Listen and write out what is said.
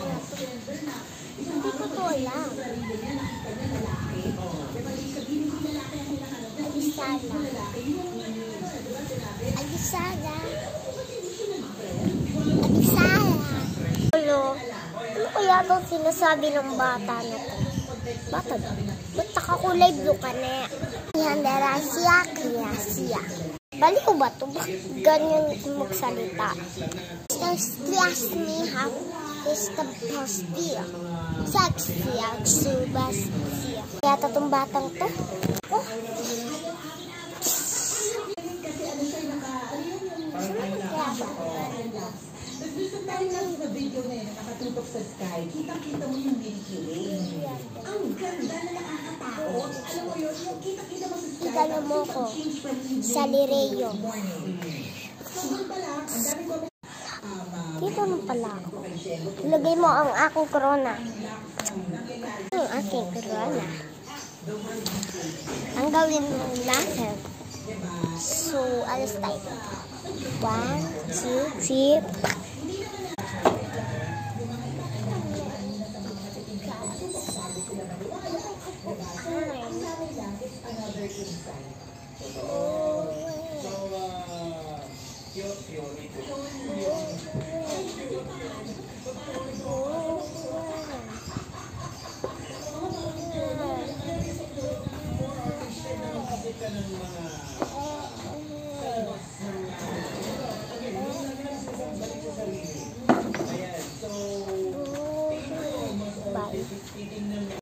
na to. Hindi ko to alam. Alisala. Alisala. Alisala. Ano kaya itong sinasabi ng bata na to? Bata ba? Ba't nakakulay blue ka na? Ihandara siya, kaya siya. Bali ko ba ito? Bakit ganyan magsalita? Stress me how is the postia. Sexia, subastia. Kaya itong batang to? Oh. Sa video na yun, nakatutok sa sky, kitang-kita mo yung Milky Way. Ang ganda na nakakatakot. Alam mo yun, yung kitang-kita mo sa sky. Igala mo ko sa Lireo. Dito mo pala ako. Ilagay mo ang aking corona. Ang aking corona. Ang gawin mo natin. So, alas tayo. 1, 2, 3. Oh.